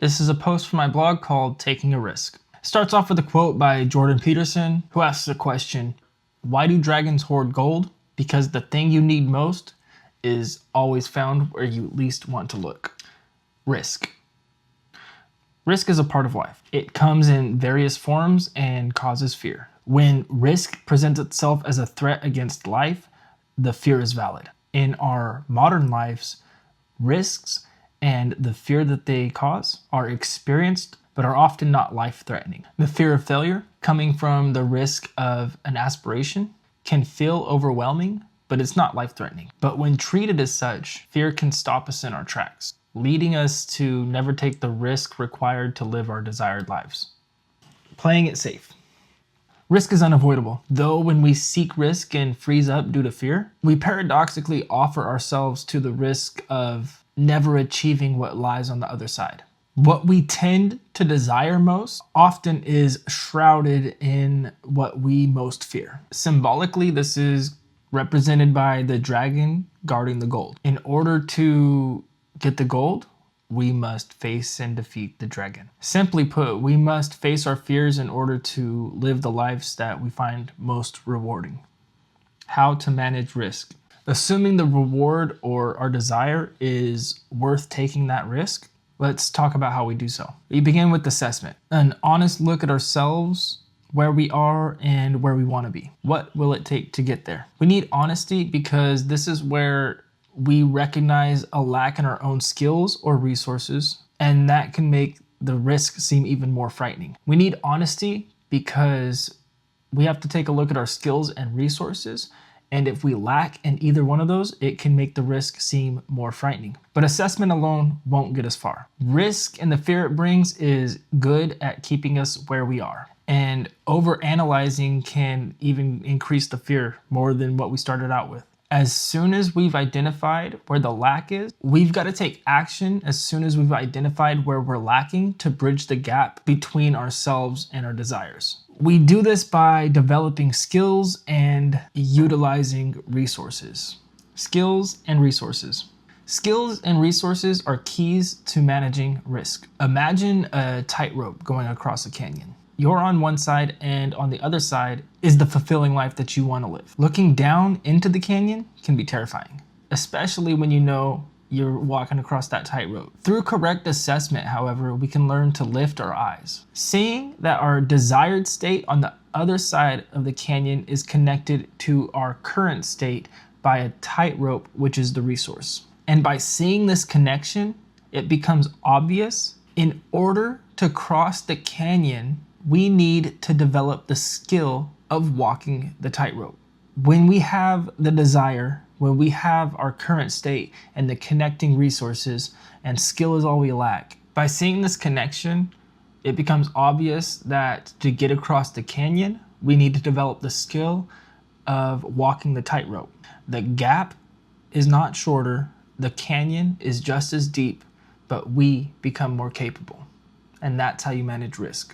This is a post from my blog called Taking a Risk. It starts off with a quote by Jordan Peterson, who asks the question, why do dragons hoard gold? Because the thing you need most is always found where you least want to look. Risk. Risk is a part of life. It comes in various forms and causes fear. When risk presents itself as a threat against life, the fear is valid. In our modern lives, risks and the fear that they cause are experienced but are often not life-threatening. The fear of failure, coming from the risk of an aspiration, can feel overwhelming, but it's not life-threatening. But when treated as such, fear can stop us in our tracks, leading us to never take the risk required to live our desired lives. Playing it safe. Risk is unavoidable. Though when we seek risk and freeze up due to fear, we paradoxically offer ourselves to the risk of never achieving what lies on the other side. What we tend to desire most often is shrouded in what we most fear. Symbolically, this is represented by the dragon guarding the gold. In order to get the gold, we must face and defeat the dragon. Simply put, we must face our fears in order to live the lives that we find most rewarding. How to manage risk. Assuming the reward or our desire is worth taking that risk, let's talk about how we do so. We begin with assessment, an honest look at ourselves, where we are and where we want to be. What will it take to get there? We need honesty because this is where we recognize a lack in our own skills or resources, and that can make the risk seem even more frightening. We need honesty because we have to take a look at our skills and resources, and if we lack in either one of those, it can make the risk seem more frightening. But assessment alone won't get us far. Risk and the fear it brings is good at keeping us where we are. And overanalyzing can even increase the fear more than what we started out with. As soon as we've identified where the lack is, we've got to take action as soon as we've identified where we're lacking to bridge the gap between ourselves and our desires. We do this by developing skills and utilizing resources. Skills and resources. Skills and resources are keys to managing risk. Imagine a tightrope going across a canyon. You're on one side and on the other side is the fulfilling life that you want to live. Looking down into the canyon can be terrifying, especially when you know you're walking across that tightrope. Through correct assessment, however, we can learn to lift our eyes. Seeing that our desired state on the other side of the canyon is connected to our current state by a tightrope, which is the resource. And by seeing this connection, it becomes obvious in order to cross the canyon, we need to develop the skill of walking the tightrope. When we have the desire, when we have our current state and the connecting resources, and skill is all we lack, by seeing this connection, it becomes obvious that to get across the canyon, we need to develop the skill of walking the tightrope. The gap is not shorter, the canyon is just as deep, but we become more capable. And that's how you manage risk.